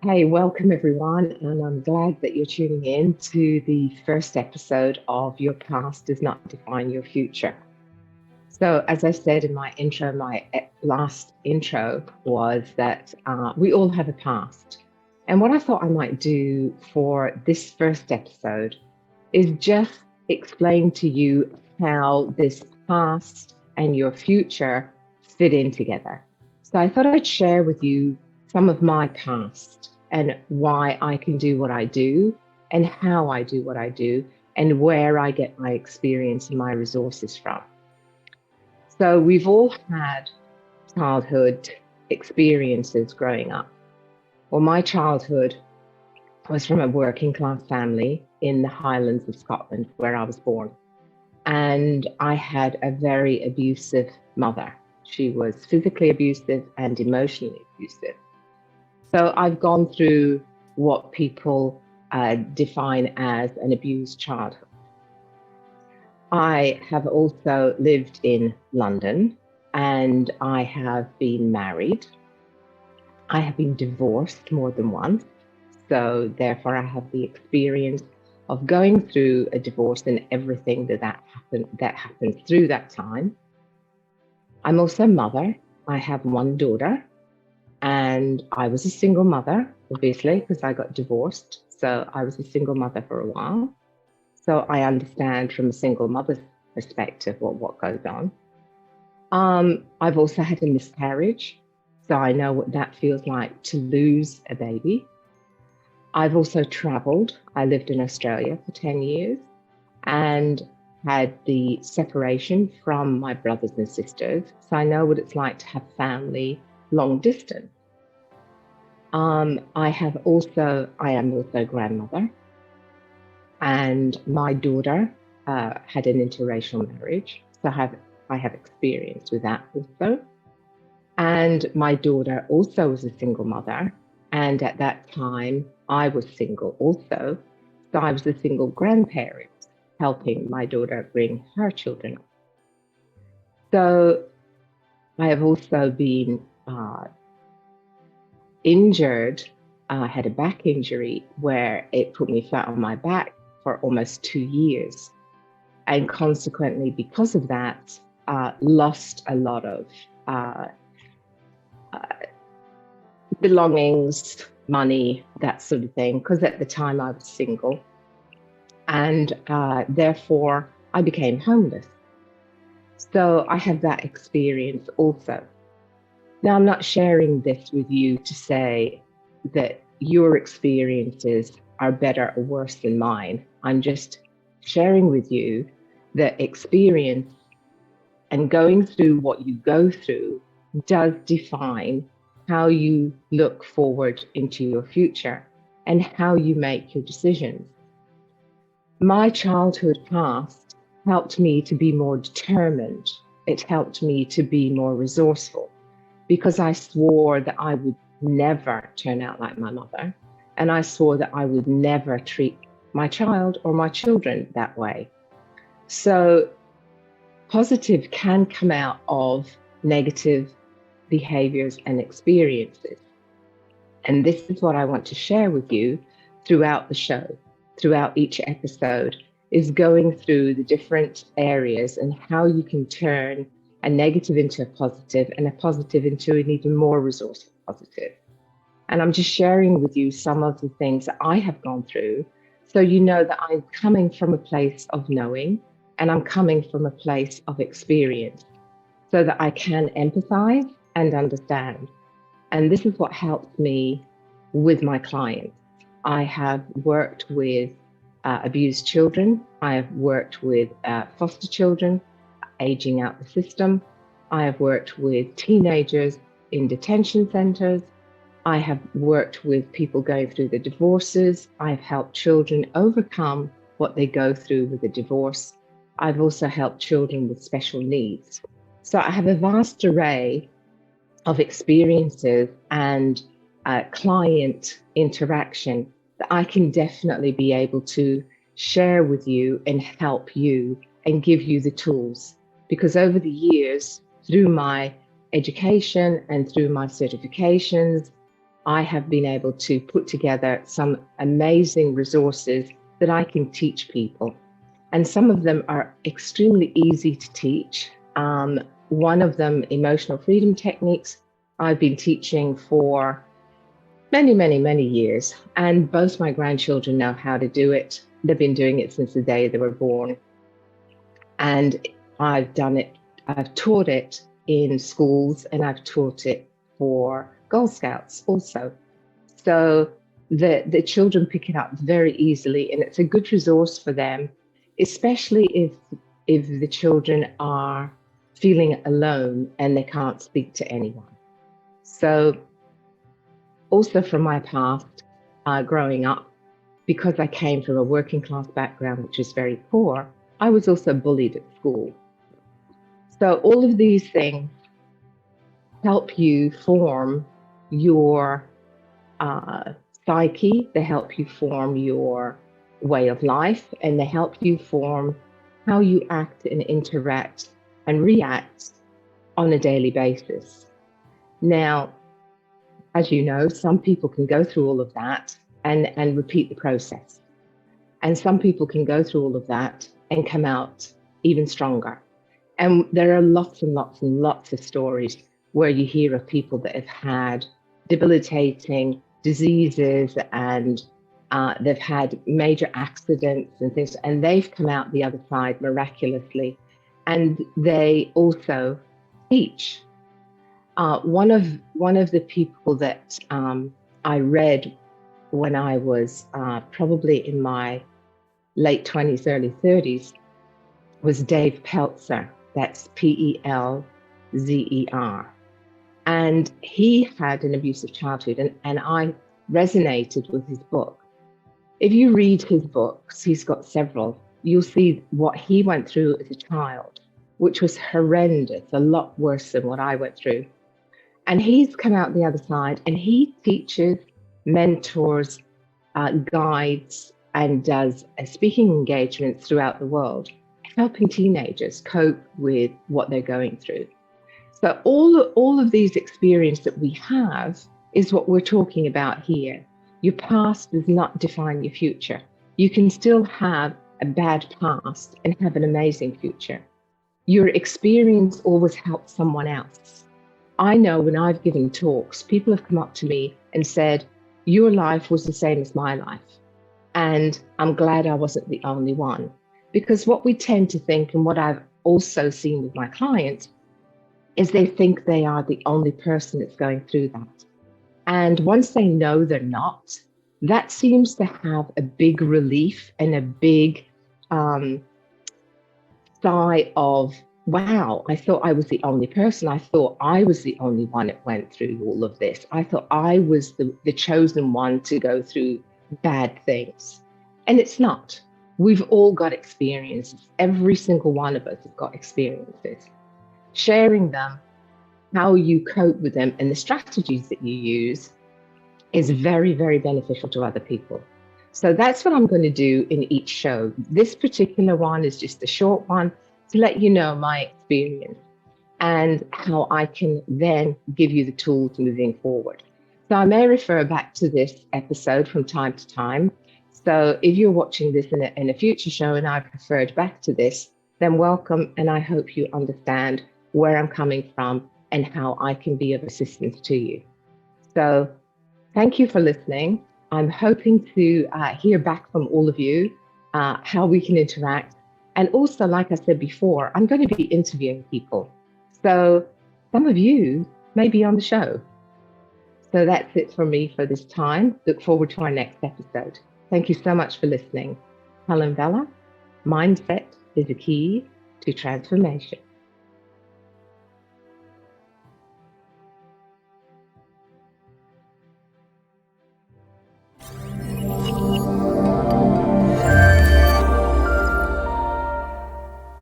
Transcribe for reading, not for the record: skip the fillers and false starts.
Hey, welcome everyone, and I'm glad that you're tuning in to the first episode of Your Past Does Not Define Your Future. So, as I said in my intro, my last intro was that we all have a past. And what I thought I might do for this first episode is just explain to you how this past and your future fit in together. So, I thought I'd share with you some of my past and why I can do what I do and how I do what I do and where I get my experience and my resources from. So we've all had childhood experiences growing up. Well, my childhood was from a working class family in the Highlands of Scotland, where I was born. And I had a very abusive mother. She was physically abusive and emotionally abusive. So I've gone through what people define as an abused childhood. I have also lived in London and I have been married. I have been divorced more than once. So therefore I have the experience of going through a divorce and everything that happened through that time. I'm also a mother. I have one daughter and I was a single mother, obviously, because I got divorced. So I was a single mother for a while. So I understand from a single mother's perspective what goes on. I've also had a miscarriage, so I know what that feels like to lose a baby. I've also traveled. I lived in Australia for 10 years and had the separation from my brothers and sisters. So I know what it's like to have family long distance. I am also a grandmother. And my daughter had an interracial marriage, so I have experience with that also. And my daughter also was a single mother, and at that time I was single also, so I was a single grandparent, helping my daughter bring her children up. So I have also been injured. I had a back injury where it put me flat on my back for almost 2 years. And consequently, because of that, lost a lot of uh, uh, belongings, money, that sort of thing, because at the time I was single. And therefore, I became homeless. So I have that experience also. Now, I'm not sharing this with you to say that your experiences are better or worse than mine. I'm just sharing with you the experience, and going through what you go through does define how you look forward into your future and how you make your decisions. My childhood past helped me to be more determined. It helped me to be more resourceful because I swore that I would never turn out like my mother. And I swore that I would never treat my child or my children that way. So positive can come out of negative behaviors and experiences. And this is what I want to share with you throughout the show, throughout each episode, is going through the different areas and how you can turn a negative into a positive and a positive into an even more resourceful positive. And I'm just sharing with you some of the things that I have gone through so you know that I'm coming from a place of knowing and I'm coming from a place of experience so that I can empathize and understand. And this is what helps me with my clients. I have worked with abused children. I have worked with foster children, aging out the system. I have worked with teenagers in detention centers. I have worked with people going through the divorces. I've helped children overcome what they go through with a divorce. I've also helped children with special needs. So I have a vast array of experiences and client interaction that I can definitely be able to share with you and help you and give you the tools. Because over the years, through my education and through my certifications, I have been able to put together some amazing resources that I can teach people. And some of them are extremely easy to teach. One of them, emotional freedom techniques, I've been teaching for many, many, many years. And both my grandchildren know how to do it. They've been doing it since the day they were born. And I've taught it in schools, and I've taught it for Girl Scouts also. So the children pick it up very easily, and it's a good resource for them, especially if the children are feeling alone and they can't speak to anyone. So also from my past, growing up, because I came from a working class background, which is very poor, I was also bullied at school. So all of these things help you form your psyche, they help you form your way of life, and they help you form how you act and interact and react on a daily basis. Now, as you know, some people can go through all of that and repeat the process. And some people can go through all of that and come out even stronger. And there are lots and lots and lots of stories where you hear of people that have had debilitating diseases, and they've had major accidents and things, and they've come out the other side miraculously. And they also teach. One of the people that I read when I was probably in my late 20s, early 30s, was Dave Pelzer. That's Pelzer. And he had an abusive childhood, and I resonated with his book. If you read his books, he's got several, you'll see what he went through as a child, which was horrendous, a lot worse than what I went through. And he's come out the other side, and he teaches, mentors, guides, and does speaking engagements throughout the world, helping teenagers cope with what they're going through. So all of these experiences that we have is what we're talking about here. Your past does not define your future. You can still have a bad past and have an amazing future. Your experience always helps someone else. I know when I've given talks, people have come up to me and said, your life was the same as my life. And I'm glad I wasn't the only one. Because what we tend to think, and what I've also seen with my clients, is they think they are the only person that's going through that. And once they know they're not, that seems to have a big relief and a big sigh of, wow, I thought I was the only person. I thought I was the only one that went through all of this. I thought I was the chosen one to go through bad things. And it's not. We've all got experiences. Every single one of us has got experiences. Sharing them, how you cope with them, and the strategies that you use is very, very beneficial to other people. So that's what I'm going to do in each show. This particular one is just a short one to let you know my experience and how I can then give you the tools moving forward. So I may refer back to this episode from time to time. So if you're watching this in a future show and I've referred back to this, then welcome, and I hope you understand where I'm coming from and how I can be of assistance to you. So thank you for listening. I'm hoping to hear back from all of you, how we can interact. And also, like I said before, I'm going to be interviewing people. So some of you may be on the show. So that's it for me for this time. Look forward to our next episode. Thank you so much for listening. Helen Bella, mindset is a key to transformation.